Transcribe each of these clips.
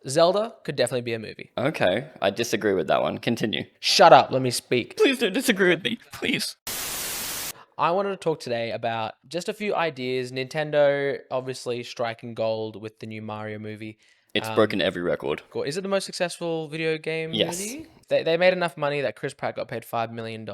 Zelda could definitely be a movie. Okay, I disagree with that one. Continue. Shut up, let me speak. Please don't disagree with me, please. I wanted to talk today about just a few ideas. Nintendo obviously striking gold with the new Mario movie. It's broken every record. Is it the most successful video game Yes. movie? They made enough money that Chris Pratt got paid $5 million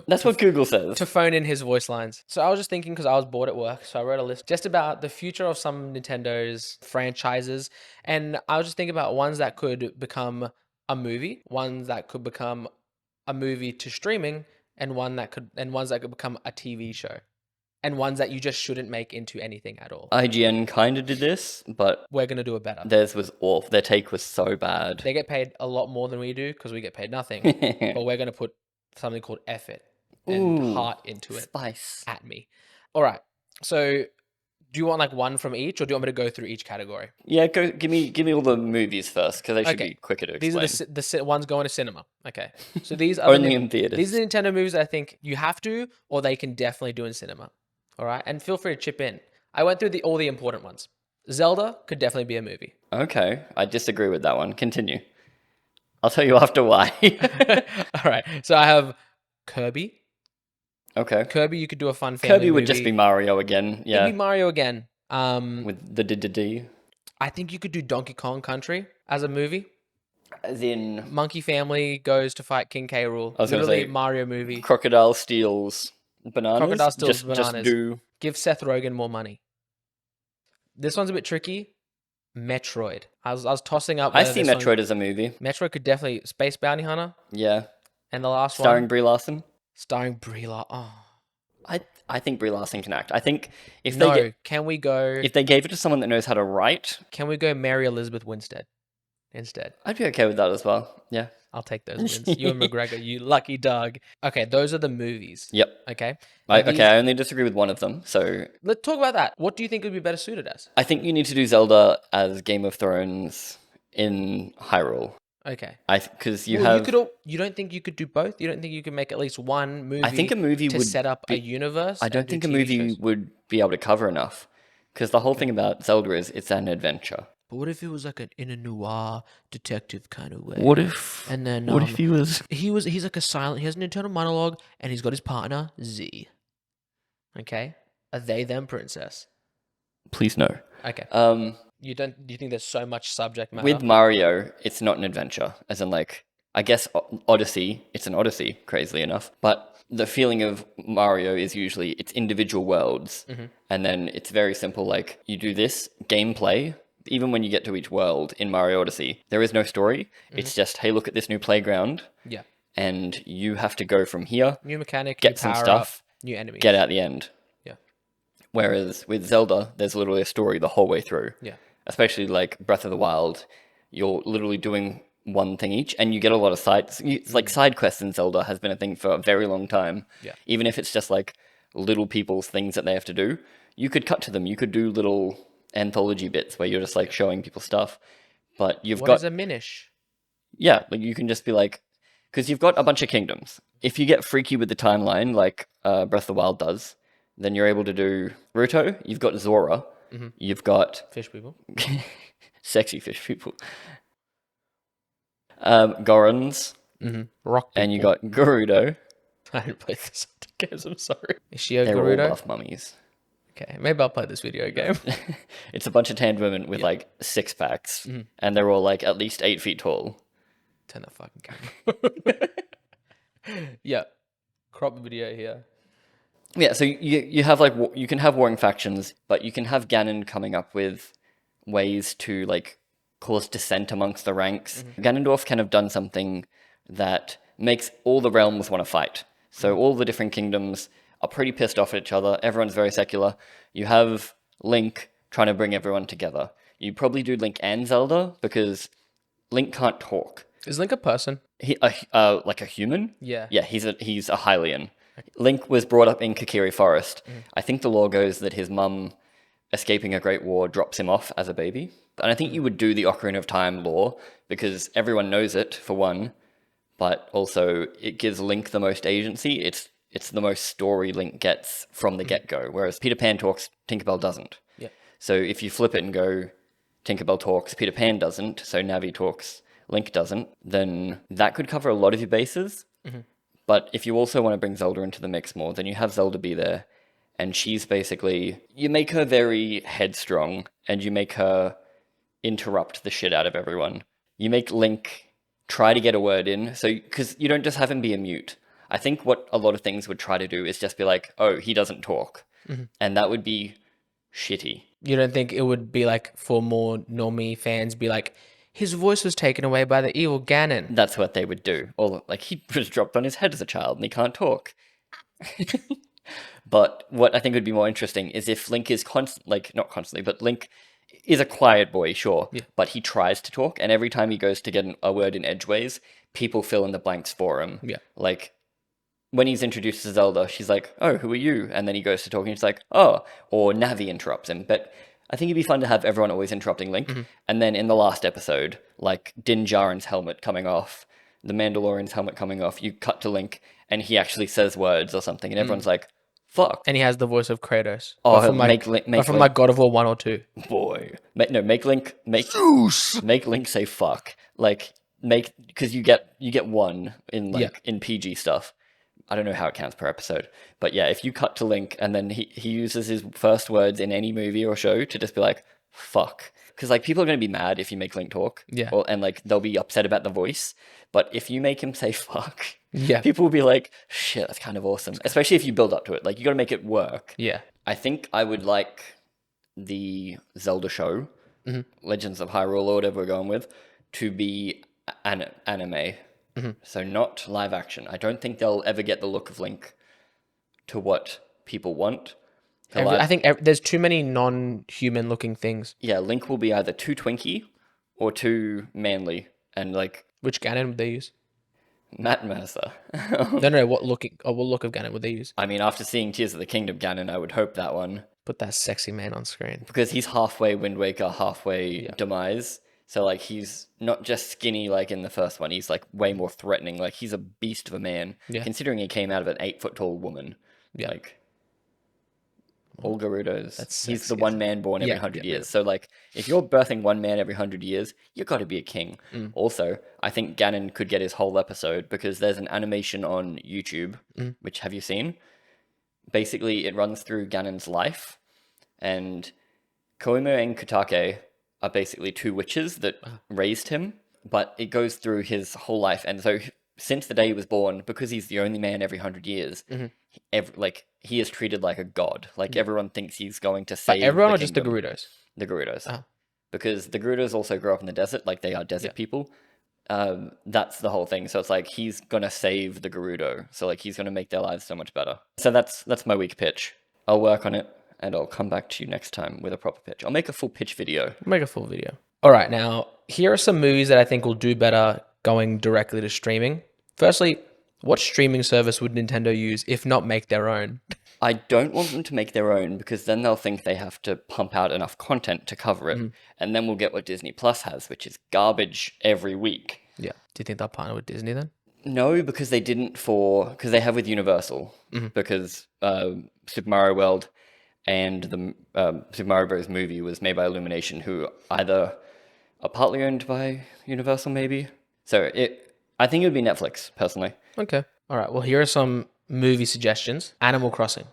That's what Google says. to phone in his voice lines. So I was just thinking, because I was bored at work, so I wrote a list just about the future of some Nintendo's franchises. And I was just thinking about ones that could become a movie, ones that could become a movie to streaming, and ones that could become a TV show. And ones that you just shouldn't make into anything at all. IGN kind of did this, but We're going to do it better. theirs was awful. Their take was so bad. They get paid a lot more than we do because we get paid nothing. But we're going to put something called effort and heart into it. Spice. At me. All right. So do you want like one from each, or do you want me to go through each category? Yeah, give me all the movies first, because they should be quicker to explain. These are the ones going to cinema. Okay. So these are Only in theaters. These are the Nintendo movies that I think you have to, or they can definitely do in cinema. All right. And feel free to chip in. I went through all the important ones. Zelda could definitely be a movie. Okay. I disagree with that one. Continue. I'll tell you after why. All right. So I have Kirby. Okay. Kirby, you could do a fun family Kirby would movie. just be Mario again. Yeah. It'd be Mario again. With the D. I think you could do Donkey Kong Country as a movie. As in Monkey family goes to fight King K. Rool. I was gonna Literally say, Mario movie. Crocodile steals bananas. Crocodile steals just bananas. do. Give Seth Rogen more money. This one's a bit tricky. Metroid. I was tossing up. I see Metroid as a movie. Metroid could definitely Space Bounty Hunter. Yeah. And the last Starring one. Brie Larson. Starring Brie Larson. Oh. I think Brie Larson can act. I think if Can we go? if they gave it to someone that knows how to write, Can we go Mary Elizabeth Winstead instead? I'd be okay with that as well. Yeah. I'll take those wins. You and McGregor, you lucky dog. Okay, those are the movies. Yep. Okay. I only disagree with one of them. So Let's talk about that. What do you think would be better suited as? I think you need to do Zelda as Game of Thrones in Hyrule. Okay. Because you don't think you could do both? You don't think you could make at least one movie? I think a movie to would set up a universe. I don't think a movie would be able to cover enough. Because the whole thing about Zelda is it's an adventure. But what if it was like an in a noir detective kind of way? What if? And then What if he was? He's like a silent. He has an internal monologue, and he's got his partner Z. Okay, a they them princess. Please no. Okay. Um. Do you think there's so much subject matter? With Mario, it's not an adventure. As in, like, I guess Odyssey, it's an Odyssey, crazily enough. But the feeling of Mario is usually it's individual worlds. Mm-hmm. And then it's very simple, like, you do this gameplay. Even when you get to each world in Mario Odyssey, there is no story. Mm-hmm. It's just, hey, look at this new playground. Yeah. And you have to go from here. New mechanic, get new some power stuff. Up, new enemies. Get out the end. Yeah. Whereas with Zelda, there's literally a story the whole way through. Yeah. Especially like Breath of the Wild, you're literally doing one thing each, and you get a lot of like side quests in Zelda has been a thing for a very long time. Yeah. Even if it's just like little people's things that they have to do, you could cut to them. You could do little anthology bits where you're just like showing people stuff. But what is a Minish? Yeah, like you can just be like, because you've got a bunch of kingdoms. If you get freaky with the timeline, like Breath of the Wild does, then you're able to do Ruto. You've got Zora. Mm-hmm. You've got fish people, sexy fish people, Gorons, rock people. and you got Gerudo. I didn't play this games. I'm sorry. Is she a They're Gerudo? all buff mummies. Okay, maybe I'll play this video game. It's a bunch of tanned women with like 6-packs, and they're all like at least 8 feet tall. Turn that fucking camera. Yeah, crop video here. Yeah, so you have like you can have warring factions, but you can have Ganon coming up with ways to like cause dissent amongst the ranks. Ganondorf kind of done something that makes all the realms want to fight. So all the different kingdoms are pretty pissed off at each other. Everyone's very secular. You have Link trying to bring everyone together. You probably do Link and Zelda because Link can't talk. Is Link a person? He like a human? Yeah. Yeah, he's a Hylian. Link was brought up in Kakiri Forest. I think the lore goes that his mum, escaping a great war, drops him off as a baby. And I think you would do the Ocarina of Time lore because everyone knows it, for one, but also it gives Link the most agency. It's the most story Link gets from the get-go, whereas Peter Pan talks, Tinkerbell doesn't. Yeah. So if you flip it and go, Tinkerbell talks, Peter Pan doesn't, so Navi talks, Link doesn't, then that could cover a lot of your bases. But if you also want to bring Zelda into the mix more, then you have Zelda be there, and she's basically, you make her very headstrong, and you make her interrupt the shit out of everyone. You make Link try to get a word in, so because you don't just have him be a mute. I think what a lot of things would try to do is just be like, oh, he doesn't talk, and that would be shitty. You don't think it would be like for more normie fans be like, his voice was taken away by the evil Ganon? That's what they would do. Or like he was dropped on his head as a child and he can't talk. But what I think would be more interesting is if Link is not constantly, but Link is a quiet boy, sure, but he tries to talk, and every time he goes to get a word in edgeways, people fill in the blanks for him. Yeah. Like, when he's introduced to Zelda, she's like, oh, who are you? And then he goes to talk, and he's like, oh, or Navi interrupts him. But I think it'd be fun to have everyone always interrupting Link. And then in the last episode, like Din Djarin's helmet coming off, the Mandalorian's helmet coming off, you cut to Link, and he actually says words or something, and everyone's like, fuck. And he has the voice of Kratos. Oh, from make like God of War 1 or 2. Boy. Make Link say fuck. Like, because you get one in in PG stuff. I don't know how it counts per episode. But yeah, if you cut to Link and then he uses his first words in any movie or show to just be like, fuck. Because like people are going to be mad if you make Link talk. Yeah. And like they'll be upset about the voice. But if you make him say fuck, Yeah. people will be like, shit, that's kind of awesome. Especially if you build up to it. Like you got to make it work. Yeah. I think I would like the Zelda show, Legends of Hyrule or whatever we're going with, to be anime. So not live action. I don't think they'll ever get the look of Link to what people want. I think there's too many non-human looking things. Yeah, Link will be either too twinky or too manly. And like... Which Ganon would they use? Matt Mercer. No. What look of Ganon would they use? I mean, after seeing Tears of the Kingdom Ganon, I would hope that one. Put that sexy man on screen. Because he's halfway Wind Waker, halfway Demise. So, like, he's not just skinny like in the first one. He's, like, way more threatening. Like, he's a beast of a man. Yeah. Considering he came out of an 8-foot-tall woman. Yeah. Like, all Gerudos. That's he's the sexy, one man born every 100 years. So, like, if you're birthing one man every 100 years, you got to be a king. Also, I think Ganon could get his whole episode because there's an animation on YouTube, which have you seen? Basically, it runs through Ganon's life. And Koimo and Kutake are basically two witches that raised him, but it goes through his whole life. And so since the day he was born, because he's the only man every 100 years, he is treated like a god. Like everyone thinks he's going to save everyone the or just the kingdom. Gerudos? The Gerudos. Because the Gerudos also grow up in the desert, like they are desert people. That's the whole thing. So it's like he's gonna save the Gerudo. So like he's gonna make their lives so much better. So that's my weak pitch. I'll work on it. And I'll come back to you next time with a proper pitch. I'll make a full pitch video. Make a full video. All right, now, here are some movies that I think will do better going directly to streaming. Firstly, what streaming service would Nintendo use if not make their own? I don't want them to make their own because then they'll think they have to pump out enough content to cover it. And then we'll get what Disney Plus has, which is garbage every week. Yeah. Do you think they'll partner with Disney then? No, because they didn't because they have with Universal. Because Super Mario World and the Super Mario Bros. Movie was made by Illumination, who either are partly owned by Universal, maybe. So I think it would be Netflix, personally. Okay. All right. Well, here are some movie suggestions. Animal Crossing.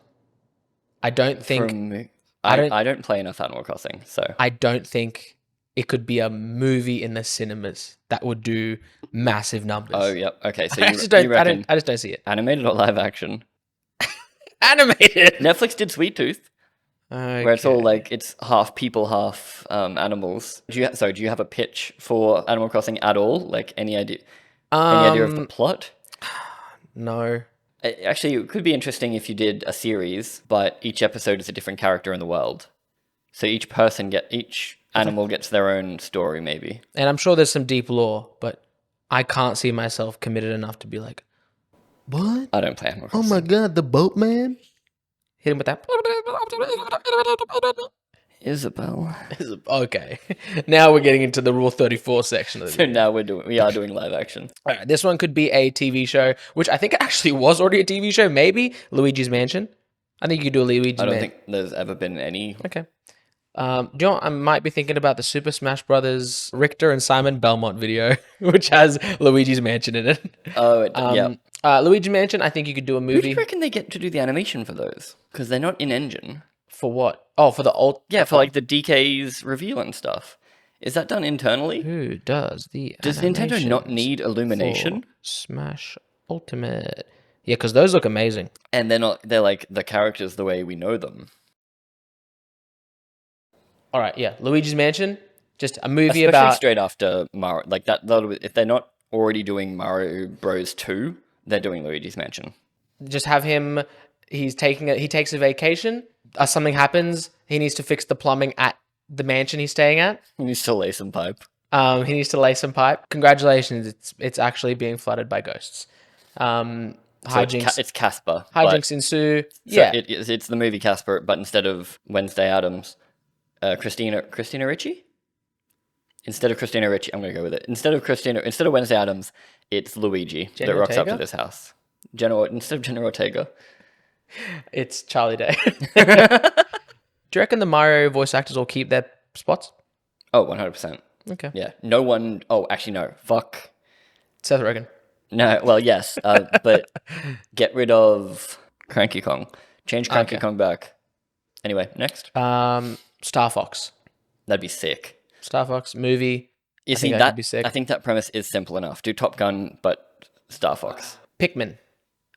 I don't think... I don't play enough Animal Crossing, so... I don't think it could be a movie in the cinemas that would do massive numbers. Oh, yep. Okay, so I you reckon I just don't see it. animated or live action? Animated! Netflix did Sweet Tooth. Okay. Where it's all like it's half people, half animals. Do you have a pitch for Animal Crossing at all? Like any idea? Any idea of the plot? No. Actually, it could be interesting if you did a series, but each episode is a different character in the world. So each animal gets their own story, maybe. And I'm sure there's some deep lore, but I can't see myself committed enough to be like, what? I don't play Animal Oh Crossing. my god, the boatman? Hit him with that. Isabel. Okay. Now we're getting into the Rule 34 section of the So video. now we are doing live action. All right, this one could be a TV show, which I think actually was already a TV show, maybe. Luigi's Mansion. I think you could do a Luigi's I don't Mansion. think there's ever been any. Okay. Do you know what? I might be thinking about the Super Smash Brothers Richter and Simon Belmont video, which has Luigi's Mansion in it. Oh, yeah. Luigi Mansion, I think you could do a Who do you movie reckon they get to do the animation for those? Because they're not in engine. for what? Oh, for the old. Yeah, for like the DK's reveal and stuff. Is that done internally? Who does the Does Nintendo not animations need illumination? for Smash Ultimate? Yeah, because those look amazing. And they're like the characters the way we know them. All right, yeah, Luigi's Mansion, just a movie Especially about. straight after Mario. Like that, if they're not already doing Mario Bros 2, they're doing Luigi's Mansion. Just have him. He takes a vacation. Something happens. He needs to fix the plumbing at the mansion he's staying at. He needs to lay some pipe. He needs to lay some pipe. Congratulations, it's actually being flooded by ghosts. So Hijinks. it's Casper. Hijinks ensue. So Yeah, it's the movie Casper, but instead of Wednesday Addams, Christina Ricci. Instead of Christina Ricci, I'm gonna go with it. Instead of Wednesday Addams, it's Luigi Jenna that rocks up Ortega? to this house. Instead of Jenna Ortega. it's Charlie Day. Do you reckon the Mario voice actors will keep their spots? Oh, 100%. Okay. Yeah. No one. Oh, actually, no. Fuck. Seth Rogen. No. Well, yes. But get rid of Cranky Kong. Change Cranky Okay. Kong back. Anyway, next. Star Fox. That'd be sick. Star Fox movie. You I see think that? could be sick. I think that premise is simple enough. Do Top Gun, but Star Fox. Pikmin.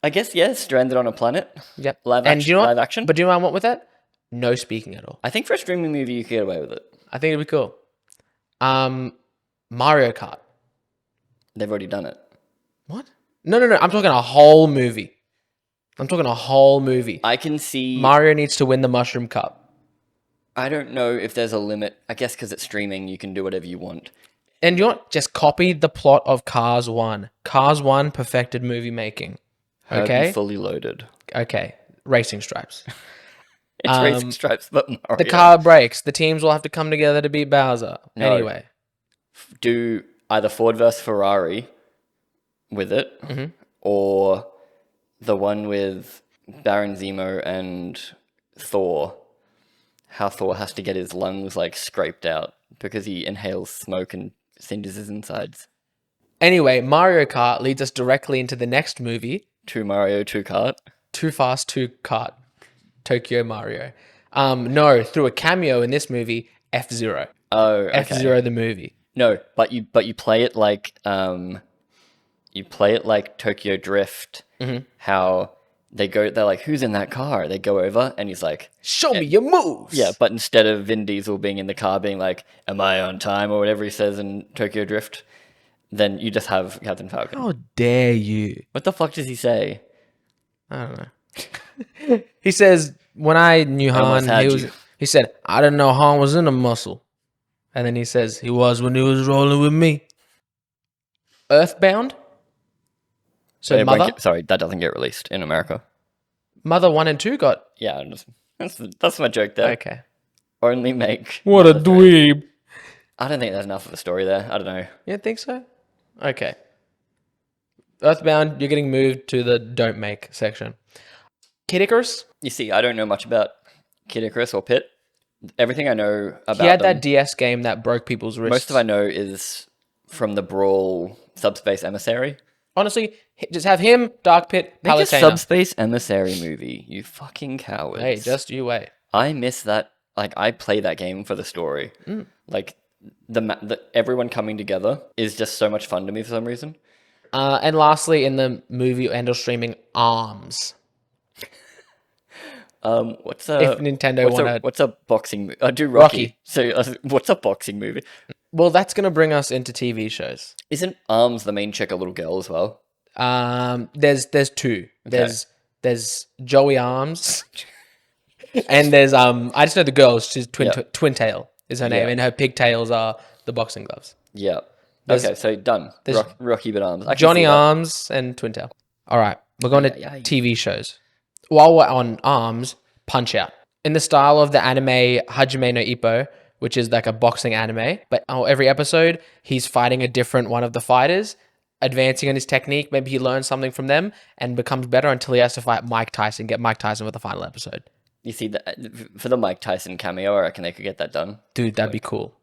I guess yeah. Stranded on a planet. Yep. Live And action. do you know what? Live action. But do you know what I want with that? No speaking at all. I think for a streaming movie, you could get away with it. I think it'd be cool. Mario Kart. They've already done it. What? No. I'm talking a whole movie. I can see. Mario needs to win the Mushroom Cup. I don't know if there's a limit. I guess because it's streaming, you can do whatever you want. And you know what? Just copy the plot of Cars 1. Cars 1 perfected movie making. Herbie Okay? fully loaded. Okay. Racing stripes. It's Racing Stripes, but Mario. The car breaks. The teams will have to come together to beat Bowser. No. Anyway. Do either Ford versus Ferrari with it, or the one with Baron Zemo and Thor. How Thor has to get his lungs like scraped out because he inhales smoke and singes his insides. Anyway, Mario Kart leads us directly into the next movie. Two Mario, two Kart. Too Fast, Too Kart. Tokyo Mario. No, through a cameo in this movie, F-Zero. Oh, okay. F-Zero the movie. No, but you play it like Tokyo Drift. How they're like, who's in that car? They go over and he's like, Show me your moves. yeah, but instead of Vin Diesel being in the car being like, am I on time or whatever he says in Tokyo Drift, then you just have Captain Falcon. How dare you? What the fuck does he say? I don't know. He says, when I knew almost Han, had you. he said, I didn't know Han was in a muscle. And then he says, he was when he was rolling with me. Earthbound? So It won't Mother? sorry, that doesn't get released in America. Mother 1 and 2 got... Yeah, that's my joke there. Okay. Only make. What a Mother three. dweeb. I don't think there's enough of a story there. I don't know. You don't think so? Okay. Earthbound, you're getting moved to the don't make section. Kid Icarus? You see, I don't know much about Kid Icarus or Pit. Everything I know about He had them, that DS game that broke people's wrists. most of I know is from the Brawl Subspace Emissary. Honestly, just have him, Dark Pit, Make a Palutena. Subspace Emissary movie, you fucking cowards. Hey, just you wait. I miss that. Like, I play that game for the story. Like, the everyone coming together is just so much fun to me for some reason. And lastly, in the movie and or streaming, ARMS. What's a If Nintendo wanna- what's a boxing movie? I do Rocky. Rocky. So what's a boxing movie? Well, that's going to bring us into TV shows. Isn't Arms the main chick a little girl as well? There's two. There's Joey Arms, and there's I just know the girl. She's Twin Tail is her name, Yeah. and her pigtails are the boxing gloves. Yeah. There's- Okay, so done. there's Rocky but Arms. I can Johnny see that. Arms and Twin Tail. All right, we're going to Aye, aye, aye. TV shows. While we're on Arms, Punch Out in the style of the anime Hajime no Ippo, which is like a boxing anime. But every episode, he's fighting a different one of the fighters, advancing on his technique. Maybe he learns something from them and becomes better until he has to fight Mike Tyson, get Mike Tyson for the final episode. You see that for the Mike Tyson cameo, I reckon they could get that done. Dude, that'd be cool.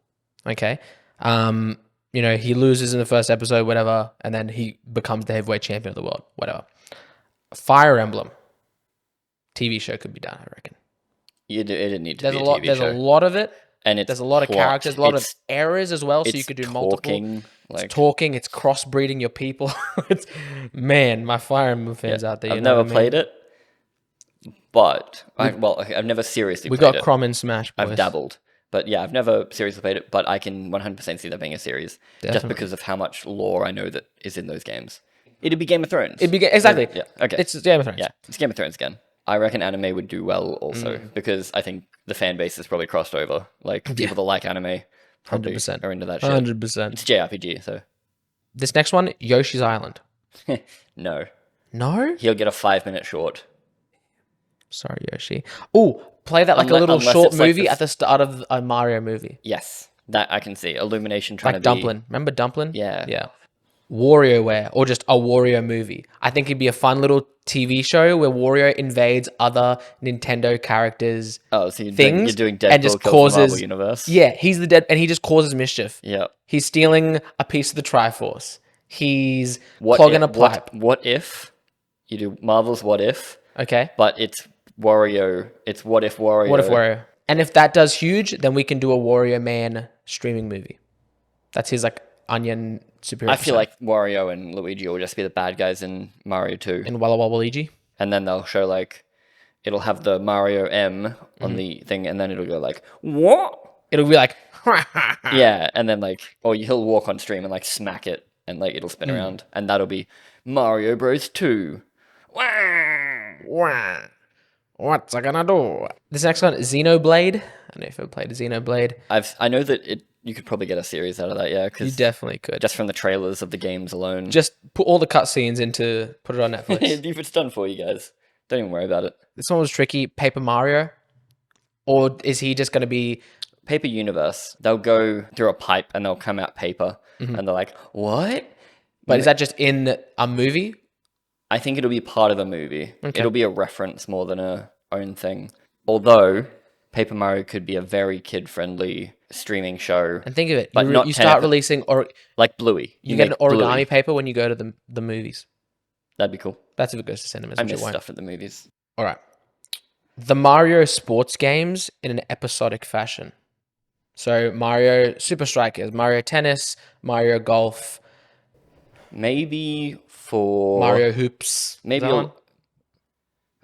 Okay. He loses in the first episode, whatever, and then he becomes the heavyweight champion of the world, whatever. Fire Emblem TV show could be done, I reckon. It didn't need to There's be a a lot. TV There's show. a lot of it. And There's a lot of characters, a lot of errors as well, so you could do multiple. It's talking, it's crossbreeding your people. Man, my Fire Emblem fans out there. I've never played it, but I've never seriously we played it. got Crom in Smash, boys. I've dabbled. But yeah, I've never seriously played it, but I can 100% see that being a series. Definitely. Just because of how much lore I know that is in those games. It'd be Game of Thrones. Exactly. Yeah, okay. It's Game of Thrones. Yeah, it's Game of Thrones again. I reckon anime would do well also, because I think the fan base is probably crossed over. Like, people that like anime probably 100%. are into that shit. 100%. It's JRPG, so... This next one, Yoshi's Island. No. No? He'll get a 5-minute short. Sorry, Yoshi. Ooh, play that like a little short movie at the start of a Mario movie. Yes, that I can see. Illumination trying Like to Dumplin'. Remember Dumplin'? Yeah. Yeah. WarioWare, or just a Wario movie. I think it'd be a fun little TV show where Wario invades other Nintendo characters' Oh, so you're things doing Deadpool and just kills the Marvel causes Universe. Yeah, he's the dead, and he just causes mischief. Yeah. He's stealing a piece of the Triforce. He's clogging a pipe. What if you do Marvel's What If? Okay. But it's Wario. It's What If Wario. What if Wario? And if that does huge, then we can do a Wario Man streaming movie. That's his like onion superhero. I feel like Wario and Luigi will just be the bad guys in Mario 2. in Walla Walla Luigi. And then they'll show like, it'll have the Mario M on the thing, and then it'll go like, what? It'll be like, Yeah, and then like, or he'll walk on stream and like smack it, and like it'll spin around, and that'll be Mario Bros 2. Wah. What's I gonna do? This next one, Xenoblade. I don't know if you've played Xenoblade. I know that you could probably get a series out of that, yeah, You because definitely could. just from the trailers of the games alone. Just put all the cutscenes put it on Netflix. If it's done for you guys, don't even worry about it. This one was tricky. Paper Mario, or is he just gonna be? Paper Universe, they'll go through a pipe and they'll come out paper, and they're like, what? But is that just in a movie? I think it'll be part of a movie. Okay. It'll be a reference more than a own thing. Although Paper Mario could be a very kid-friendly streaming show. And think of it, But you, not you 10 start epi- releasing, or Like Bluey. you get an make origami Bluey. paper when you go to the movies. That'd be cool. That's if it goes to cinemas. I which it miss won't. stuff at the movies. All right. The Mario sports games in an episodic fashion. So Mario Super Strikers, Mario Tennis, Mario Golf, Maybe for... Mario Hoops. Maybe, That one?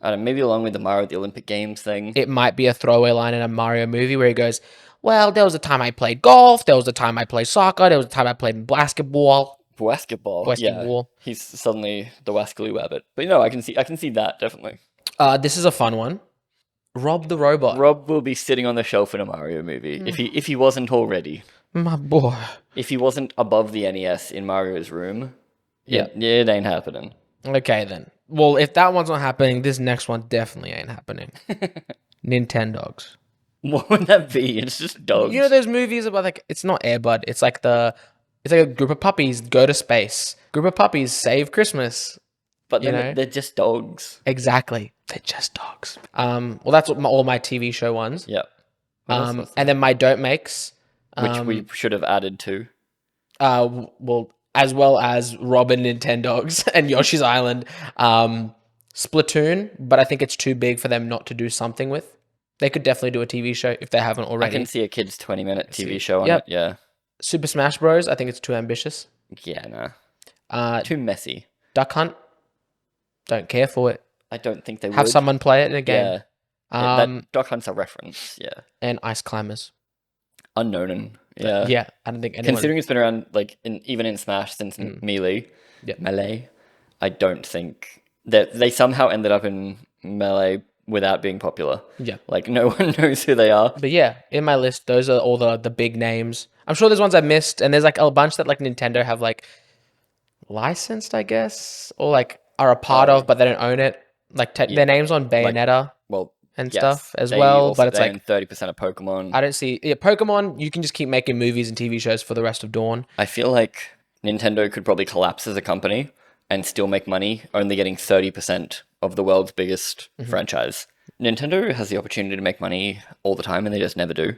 I don't know, maybe along with the Mario at the Olympic Games thing. It might be a throwaway line in a Mario movie where he goes, well, there was a time I played golf, there was a time I played soccer, there was a time I played basketball. Basketball. Basketball. Yeah. He's suddenly the Wascally Wabbit. But no, I can see that, definitely. This is a fun one. Rob the Robot. Rob will be sitting on the shelf in a Mario movie, if he wasn't already. My boy. If he wasn't above the NES in Mario's room, Yeah. it ain't happening. Okay, then. Well, if that one's not happening, this next one definitely ain't happening. Nintendogs. What would that be? It's just dogs. You know those movies about like, it's not Air Bud, it's like a group of puppies go to space. Group of puppies save Christmas. but then you know? they're just dogs. Exactly. They're just dogs. Well, that's what all my TV show ones. Yep. What else was And then my don't makes. there? Which we should have added to. Well, as well as Robin Nintendogs and Yoshi's Island. Splatoon, but I think it's too big for them not to do something with. They could definitely do a TV show if they haven't I already. can see a kid's 20-minute TV show on Yep. it. Yeah. Super Smash Bros. I think it's too ambitious. Yeah, nah. Too messy. Duck Hunt. Don't care for it. I don't think they Have would. someone play it in a game. Yeah. That Duck Hunt's a reference. Yeah. And Ice Climbers. Unknown. Yeah. Yeah, I don't think anyone. Considering it's been around like even in Smash since Melee, Melee, I don't think that they somehow ended up in Melee without being popular. Yeah. Like no one knows who they are. But yeah, in my list, those are all the big names. I'm sure there's ones I missed, and there's like a bunch that like Nintendo have like licensed, I guess, or like are a part of, but they don't own it. Like their names on Bayonetta Well, and yes, stuff as they well, also but it's like own 30% of Pokemon. I don't see Pokemon. You can just keep making movies and TV shows for the rest of Dawn. I feel like Nintendo could probably collapse as a company and still make money, only getting 30% of the world's biggest franchise. Nintendo has the opportunity to make money all the time and they just never do.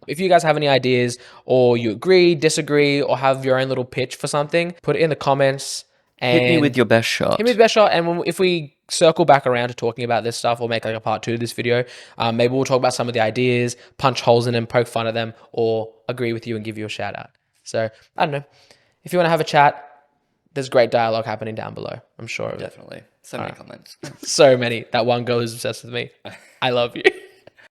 If you guys have any ideas, or you agree, disagree, or have your own little pitch for something, put it in the comments. Hit me with And your best hit me shot. with the best shot. And if we circle back around to talking about this stuff, or make like a part 2 of this video, maybe we'll talk about some of the ideas, punch holes in them, poke fun at them, or agree with you and give you a shout out. So I don't know. If you want to have a chat, there's great dialogue happening down below. I'm sure of it. Definitely. So many comments. So many. That one girl who's obsessed with me. I love you.